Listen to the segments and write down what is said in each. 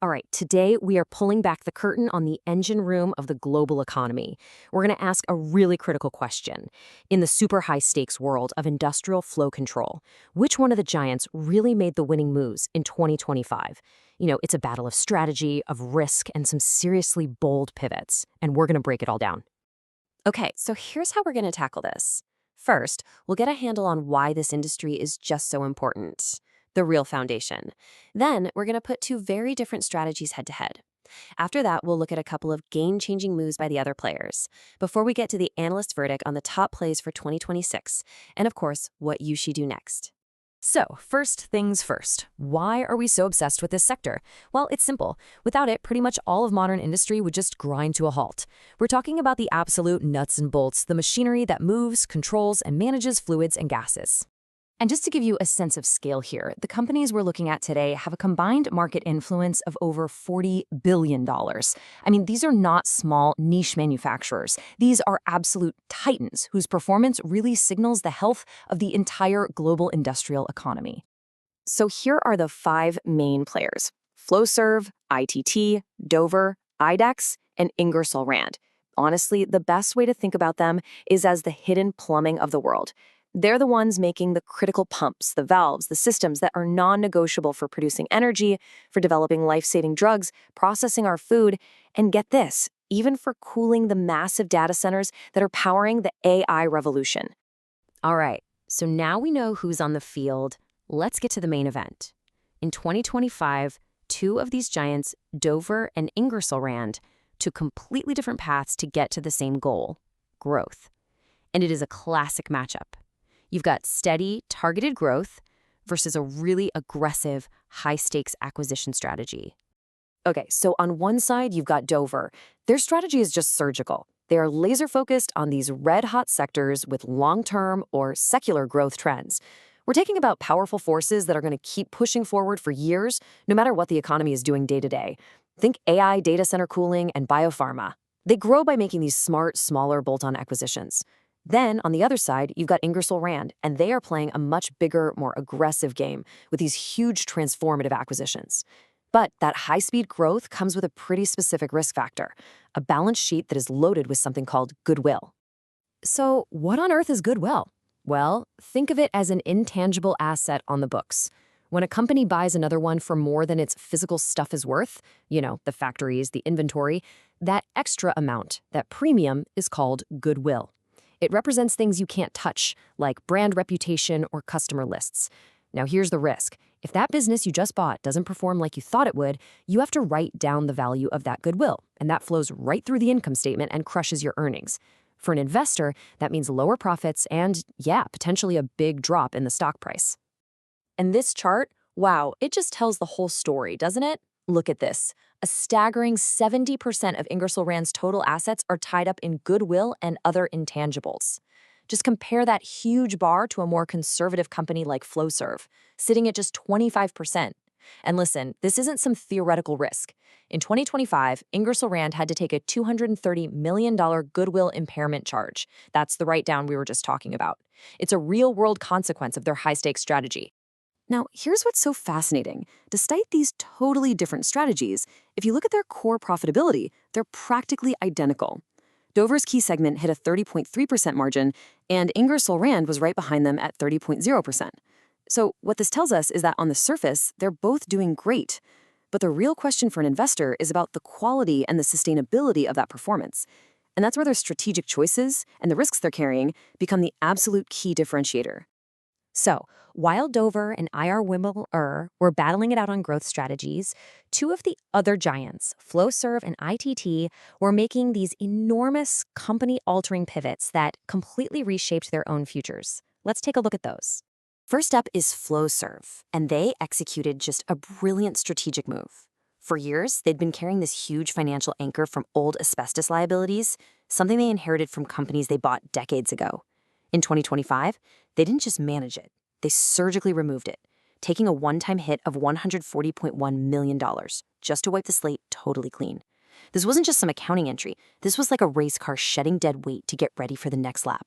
All right, today we are pulling back the curtain on the engine room of the global economy. We're going to ask a really critical question. In the super high stakes world of industrial flow control, which one of the giants really made the winning moves in 2025? It's a battle of strategy, of risk, and some seriously bold pivots. And we're going to break it all down. Okay, so here's how we're going to tackle this. First, we'll get a handle on why this industry is just so important, the real foundation. Then, we're going to put two very different strategies head to head. After that, we'll look at a couple of game-changing moves by the other players, before we get to the analyst verdict on the top plays for 2026, and of course, what you should do next. So, first things first, why are we so obsessed with this sector? Well, it's simple. Without it, pretty much all of modern industry would just grind to a halt. We're talking about the absolute nuts and bolts, the machinery that moves, controls, and manages fluids and gases. And just to give you a sense of scale here, the companies we're looking at today have a combined market influence of over $40 billion. I mean, these are not small niche manufacturers. These are absolute titans whose performance really signals the health of the entire global industrial economy. So here are the five main players: Flowserve, ITT, Dover, IDEX, and Ingersoll Rand. Honestly, the best way to think about them is as the hidden plumbing of the world. They're the ones making the critical pumps, the valves, the systems that are non-negotiable for producing energy, for developing life-saving drugs, processing our food, and get this, even for cooling the massive data centers that are powering the AI revolution. All right, so now we know who's on the field. Let's get to the main event. In 2025, two of these giants, Dover and Ingersoll Rand, took completely different paths to get to the same goal: growth. And it is a classic matchup. You've got steady, targeted growth versus a really aggressive, high-stakes acquisition strategy. Okay, so on one side, you've got Dover. Their strategy is just surgical. They are laser-focused on these red-hot sectors with long-term or secular growth trends. We're talking about powerful forces that are going to keep pushing forward for years, no matter what the economy is doing day to day. Think AI, data center cooling, and biopharma. They grow by making these smart, smaller bolt-on acquisitions. Then, on the other side, you've got Ingersoll Rand, and they are playing a much bigger, more aggressive game with these huge transformative acquisitions. But that high-speed growth comes with a pretty specific risk factor, a balance sheet that is loaded with something called goodwill. So, what on earth is goodwill? Well, think of it as an intangible asset on the books. When a company buys another one for more than its physical stuff is worth, the factories, the inventory, that extra amount, that premium, is called goodwill. It represents things you can't touch, like brand reputation or customer lists. Now here's the risk. If that business you just bought doesn't perform like you thought it would, you have to write down the value of that goodwill, and that flows right through the income statement and crushes your earnings. For an investor, that means lower profits and, potentially a big drop in the stock price. And this chart, wow, it just tells the whole story, doesn't it? Look at this. A staggering 70% of Ingersoll Rand's total assets are tied up in goodwill and other intangibles. Just compare that huge bar to a more conservative company like Flowserve, sitting at just 25%. And listen, this isn't some theoretical risk. In 2025, Ingersoll Rand had to take a $230 million Goodwill Impairment charge. That's the write-down we were just talking about. It's a real-world consequence of their high-stakes strategy. Now, here's what's so fascinating. Despite these totally different strategies, if you look at their core profitability, they're practically identical. Dover's key segment hit a 30.3% margin, and Ingersoll Rand was right behind them at 30.0%. So what this tells us is that on the surface, they're both doing great. But the real question for an investor is about the quality and the sustainability of that performance. And that's where their strategic choices and the risks they're carrying become the absolute key differentiator. So, while Dover and IR Wimble were battling it out on growth strategies, two of the other giants, Flowserve and ITT, were making these enormous company-altering pivots that completely reshaped their own futures. Let's take a look at those. First up is Flowserve, and they executed just a brilliant strategic move. For years, they'd been carrying this huge financial anchor from old asbestos liabilities, something they inherited from companies they bought decades ago. In 2025, they didn't just manage it, they surgically removed it, taking a one-time hit of $140.1 million, just to wipe the slate totally clean. This wasn't just some accounting entry, this was like a race car shedding dead weight to get ready for the next lap.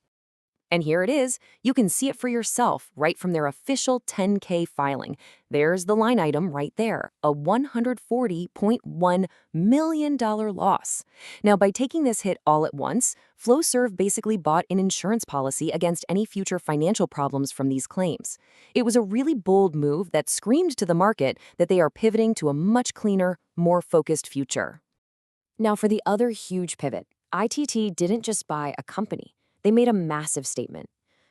And here it is. You can see it for yourself right from their official 10K filing. There's the line item right there, a $140.1 million loss. Now, by taking this hit all at once, Flowserve basically bought an insurance policy against any future financial problems from these claims. It was a really bold move that screamed to the market that they are pivoting to a much cleaner, more focused future. Now, for the other huge pivot, ITT didn't just buy a company. They made a massive statement.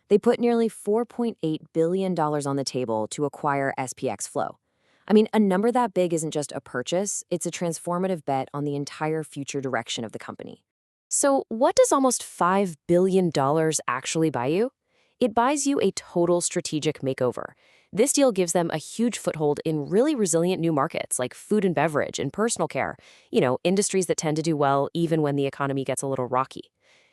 They put nearly $4.8 billion on the table to acquire SPX Flow. I mean, a number that big isn't just a purchase, it's a transformative bet on the entire future direction of the company. So, what does almost $5 billion actually buy you? It buys you a total strategic makeover. This deal gives them a huge foothold in really resilient new markets like food and beverage and personal care, industries that tend to do well even when the economy gets a little rocky.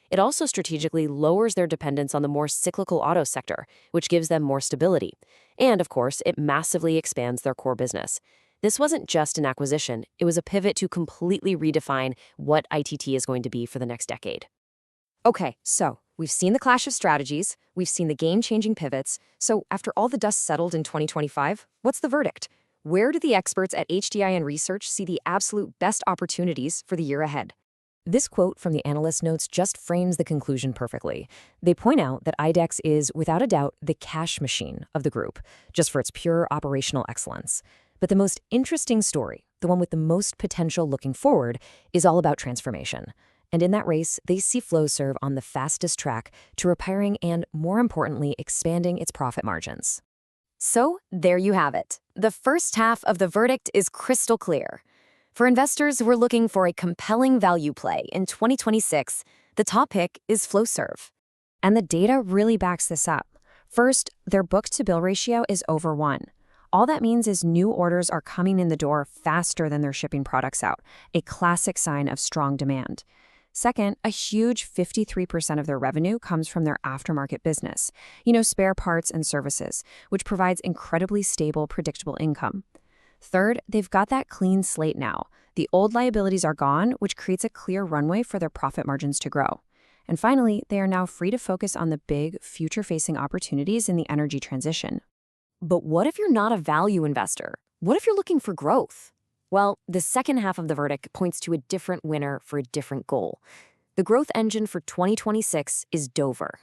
It also strategically lowers their dependence on the more cyclical auto sector, which gives them more stability. And, of course, it massively expands their core business. This wasn't just an acquisition, it was a pivot to completely redefine what ITT is going to be for the next decade. Okay, so we've seen the clash of strategies, we've seen the game-changing pivots, so after all the dust settled in 2025, what's the verdict? Where do the experts at HDIN Research see the absolute best opportunities for the year ahead? This quote from the analyst notes just frames the conclusion perfectly. They point out that IDEX is, without a doubt, the cash machine of the group, just for its pure operational excellence. But the most interesting story, the one with the most potential looking forward, is all about transformation. And in that race, they see Flowserve on the fastest track to repairing and, more importantly, expanding its profit margins. So, there you have it. The first half of the verdict is crystal clear. For investors who are looking for a compelling value play in 2026, the top pick is Flowserve. And the data really backs this up. First, their book-to-bill ratio is over 1. All that means is new orders are coming in the door faster than they're shipping products out, a classic sign of strong demand. Second, a huge 53% of their revenue comes from their aftermarket business, spare parts and services, which provides incredibly stable, predictable income. Third, they've got that clean slate now. The old liabilities are gone, which creates a clear runway for their profit margins to grow. And finally, they are now free to focus on the big, future-facing opportunities in the energy transition. But what if you're not a value investor? What if you're looking for growth? Well, the second half of the verdict points to a different winner for a different goal. The growth engine for 2026 is Dover.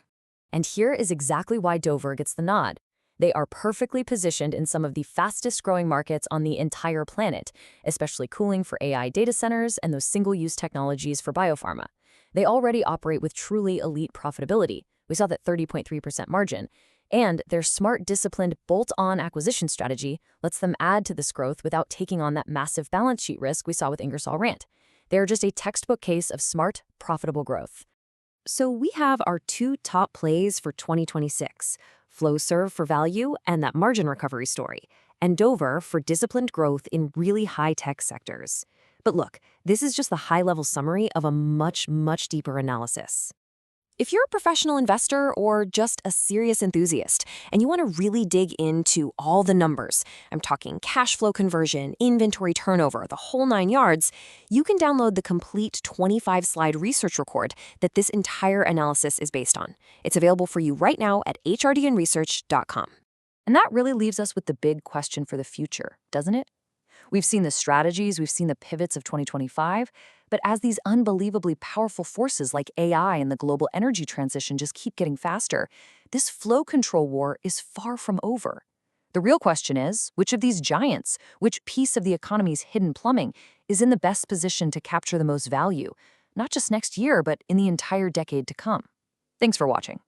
And here is exactly why Dover gets the nod. They are perfectly positioned in some of the fastest-growing markets on the entire planet, especially cooling for AI data centers and those single-use technologies for biopharma. They already operate with truly elite profitability. We saw that 30.3% margin. And their smart, disciplined, bolt-on acquisition strategy lets them add to this growth without taking on that massive balance sheet risk we saw with Ingersoll Rand. They are just a textbook case of smart, profitable growth. So we have our two top plays for 2026. Flowserve for value and that margin recovery story, and Dover for disciplined growth in really high-tech sectors. But look, this is just the high-level summary of a much, much deeper analysis. If you're a professional investor or just a serious enthusiast, and you want to really dig into all the numbers, I'm talking cash flow conversion, inventory turnover, the whole 9 yards, you can download the complete 25-slide research report that this entire analysis is based on. It's available for you right now at hdinresearch.com. And that really leaves us with the big question for the future, doesn't it? We've seen the strategies, we've seen the pivots of 2025, but as these unbelievably powerful forces like AI and the global energy transition just keep getting faster, this flow control war is far from over. The real question is, which of these giants, which piece of the economy's hidden plumbing is in the best position to capture the most value, not just next year, but in the entire decade to come? Thanks for watching.